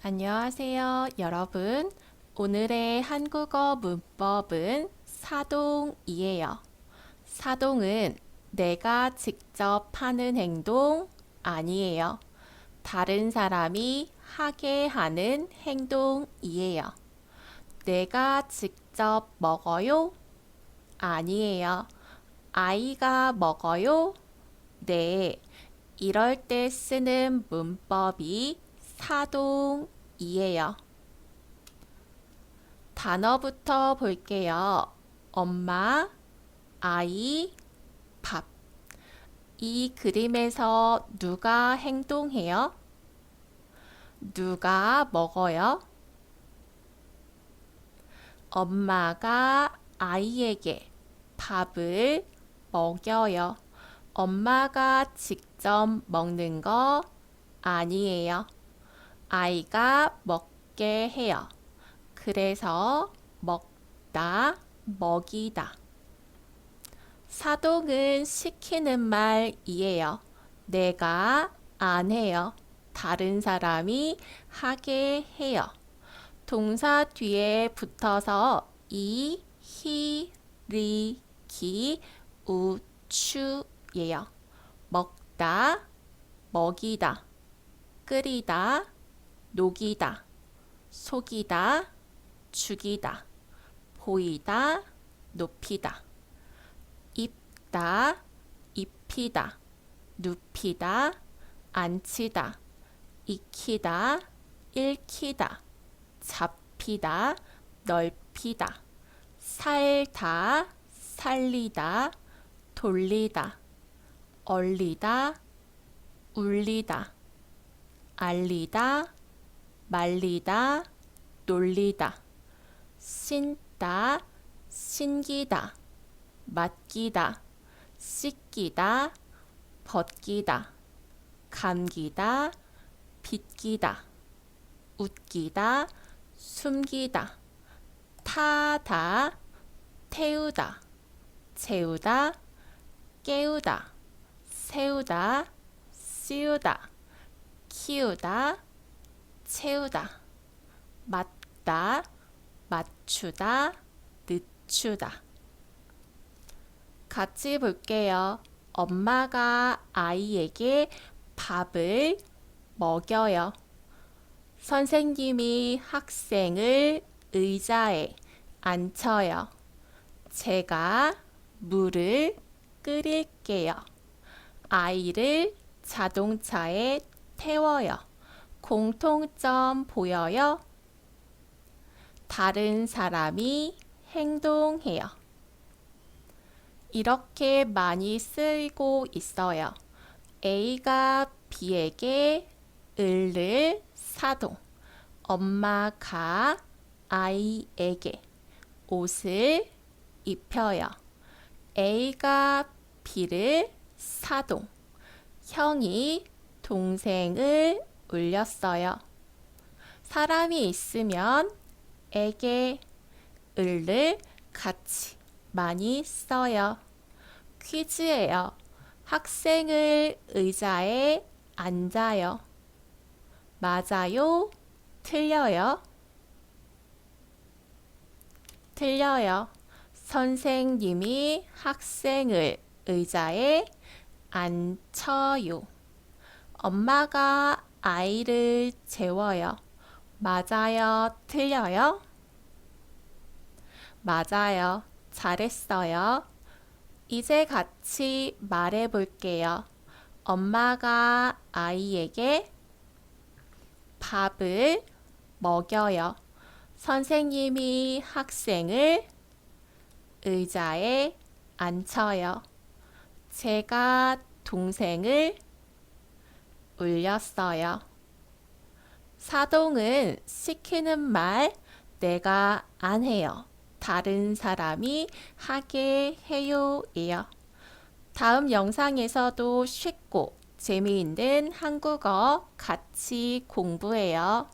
안녕하세요, 여러분. 오늘의 한국어 문법은 사동이에요. 사동은 내가 직접 하는 행동 아니에요. 다른 사람이 하게 하는 행동이에요. 내가 직접 먹어요? 아니에요. 아이가 먹어요? 네. 이럴 때 쓰는 문법이 사동이에요. 단어부터 볼게요. 엄마, 아이, 밥. 이 그림에서 누가 행동해요? 누가 먹어요? 엄마가 아이에게 밥을 먹여요. 엄마가 직접 먹는 거 아니에요. 아이가 먹게 해요. 그래서 먹다, 먹이다. 사동은 시키는 말이에요. 내가 안 해요. 다른 사람이 하게 해요. 동사 뒤에 붙어서 이, 히, 리, 기, 우, 추예요. 먹다, 먹이다, 끓이다, 녹이다, 속이다, 죽이다, 보이다, 높이다, 입다, 입히다, 눕히다, 앉히다, 익히다, 읽히다, 잡히다, 넓히다, 살다, 살리다, 돌리다, 얼리다, 울리다, 알리다, 말리다, 놀리다, 신다, 신기다, 맡기다, 씻기다, 벗기다, 감기다, 빗기다, 웃기다, 숨기다, 타다, 태우다, 채우다, 깨우다, 세우다, 씌우다, 키우다, 채우다, 맞다, 맞추다, 늦추다. 같이 볼게요. 엄마가 아이에게 밥을 먹여요. 선생님이 학생을 의자에 앉혀요. 제가 물을 끓일게요. 아이를 자동차에 태워요. 공통점 보여요? 다른 사람이 행동해요. 이렇게 많이 쓰이고 있어요. A가 B에게 을을 사동, 엄마가 아이에게 옷을 입혀요. A가 B를 사동, 형이 동생을 울렸어요. 사람이 있으면 에게, 을을 같이 많이 써요. 퀴즈예요. 학생을 의자에 앉아요. 맞아요? 틀려요? 틀려요. 선생님이 학생을 의자에 앉혀요. 엄마가 아이를 재워요. 맞아요? 틀려요? 맞아요. 잘했어요. 이제 같이 말해 볼게요. 엄마가 아이에게 밥을 먹여요. 선생님이 학생을 의자에 앉혀요. 제가 동생을 울렸어요. 사동은 시키는 말 내가 안 해요. 다른 사람이 하게 해요예요. 다음 영상에서도 쉽고 재미있는 한국어 같이 공부해요.